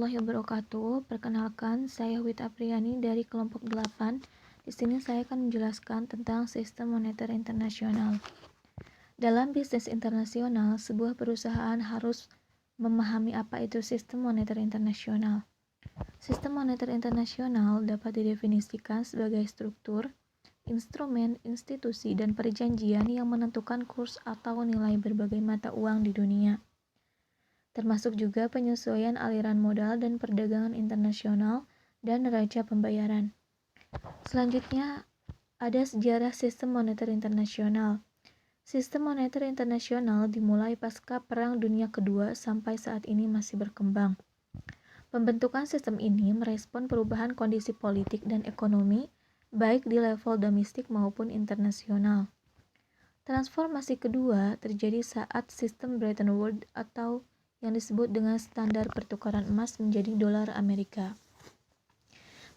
warahmatullahi wabarakatuh. Perkenalkan, saya Wita Apriyani dari kelompok 8. Di sini saya akan menjelaskan tentang sistem moneter internasional. Dalam bisnis internasional, sebuah perusahaan harus memahami apa itu sistem moneter internasional. Sistem moneter internasional dapat didefinisikan sebagai struktur, instrumen, institusi, dan perjanjian yang menentukan kurs atau nilai berbagai mata uang di dunia, termasuk juga penyesuaian aliran modal dan perdagangan internasional dan neraca pembayaran. Selanjutnya, ada sejarah sistem moneter internasional. Sistem moneter internasional dimulai pasca Perang Dunia Kedua sampai saat ini masih berkembang. Pembentukan sistem ini merespon perubahan kondisi politik dan ekonomi, baik di level domestik maupun internasional. Transformasi kedua terjadi saat sistem Bretton Woods atau yang disebut dengan standar pertukaran emas menjadi dolar Amerika.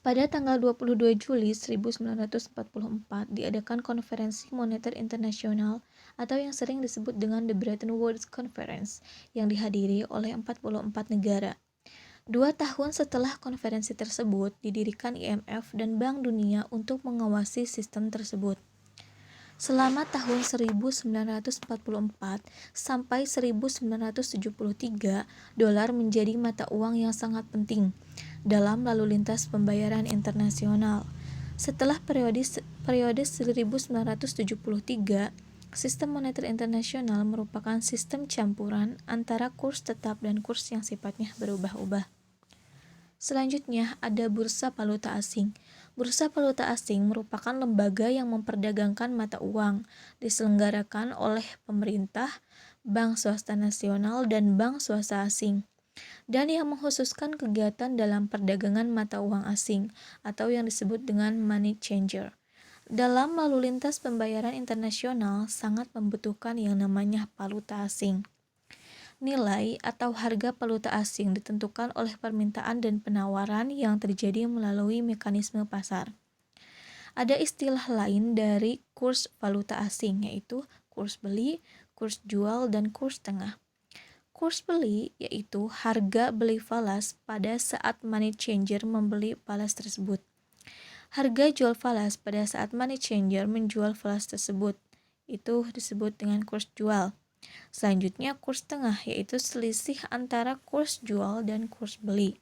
Pada tanggal 22 Juli 1944 diadakan Konferensi Moneter Internasional atau yang sering disebut dengan The Bretton Woods Conference yang dihadiri oleh 44 negara. 2 tahun setelah konferensi tersebut didirikan IMF dan Bank Dunia untuk mengawasi sistem tersebut. Selama tahun 1944 sampai 1973, dolar menjadi mata uang yang sangat penting dalam lalu lintas pembayaran internasional. Setelah periode 1973, sistem moneter internasional merupakan sistem campuran antara kurs tetap dan kurs yang sifatnya berubah-ubah. Selanjutnya ada Bursa Valuta Asing. Bursa Valuta Asing merupakan lembaga yang memperdagangkan mata uang, diselenggarakan oleh pemerintah, bank swasta nasional, dan bank swasta asing, dan yang mengkhususkan kegiatan dalam perdagangan mata uang asing, atau yang disebut dengan money changer. Dalam lalu lintas pembayaran internasional sangat membutuhkan yang namanya valuta asing. Nilai atau harga valuta asing ditentukan oleh permintaan dan penawaran yang terjadi melalui mekanisme pasar. Ada istilah lain dari kurs valuta asing, yaitu kurs beli, kurs jual, dan kurs tengah. Kurs beli yaitu harga beli falas pada saat money changer membeli falas tersebut. Harga jual falas pada saat money changer menjual falas tersebut. Itu disebut dengan kurs jual. Selanjutnya kurs tengah yaitu selisih antara kurs jual dan kurs beli.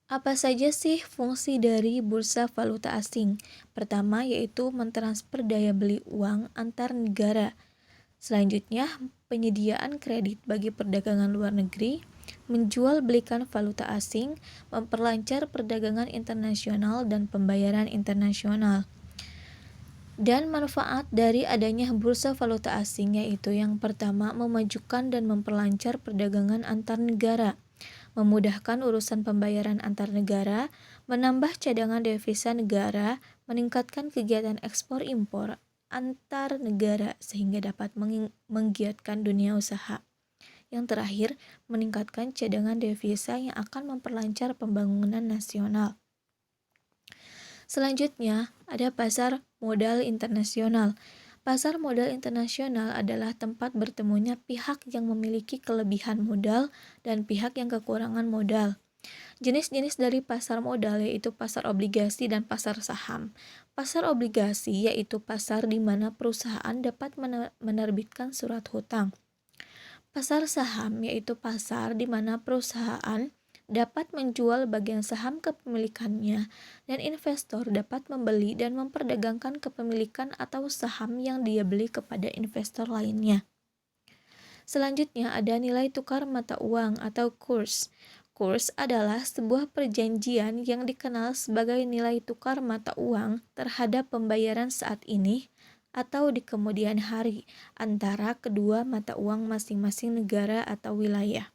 Apa saja sih fungsi dari bursa valuta asing? Pertama yaitu mentransfer daya beli uang antar negara. Selanjutnya penyediaan kredit bagi perdagangan luar negeri, menjual belikan valuta asing, memperlancar perdagangan internasional dan pembayaran internasional. Dan manfaat dari adanya bursa valuta asing yaitu yang pertama memajukan dan memperlancar perdagangan antar negara, memudahkan urusan pembayaran antar negara, menambah cadangan devisa negara, meningkatkan kegiatan ekspor impor antar negara sehingga dapat menggiatkan dunia usaha. Yang terakhir, meningkatkan cadangan devisa yang akan memperlancar pembangunan nasional. Selanjutnya, ada pasar modal internasional. Pasar modal internasional adalah tempat bertemunya pihak yang memiliki kelebihan modal dan pihak yang kekurangan modal. Jenis-jenis dari pasar modal yaitu pasar obligasi dan pasar saham. Pasar obligasi yaitu pasar di mana perusahaan dapat menerbitkan surat hutang. Pasar saham yaitu pasar di mana perusahaan dapat menjual bagian saham kepemilikannya dan investor dapat membeli dan memperdagangkan kepemilikan atau saham yang dia beli kepada investor lainnya. Selanjutnya ada nilai tukar mata uang atau kurs. Kurs adalah sebuah perjanjian yang dikenal sebagai nilai tukar mata uang terhadap pembayaran saat ini atau di kemudian hari antara kedua mata uang masing-masing negara atau wilayah.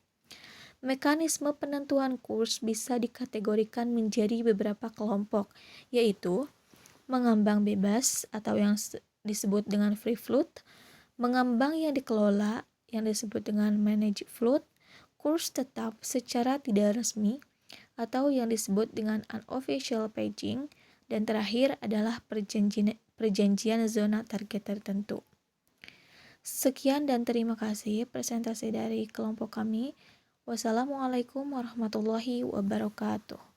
Mekanisme penentuan kurs bisa dikategorikan menjadi beberapa kelompok, yaitu mengambang bebas atau yang disebut dengan free float, mengambang yang dikelola yang disebut dengan managed float, kurs tetap secara tidak resmi atau yang disebut dengan unofficial pledging, dan terakhir adalah perjanjian zona target tertentu. Sekian dan terima kasih presentasi dari kelompok kami. Wassalamualaikum warahmatullahi wabarakatuh.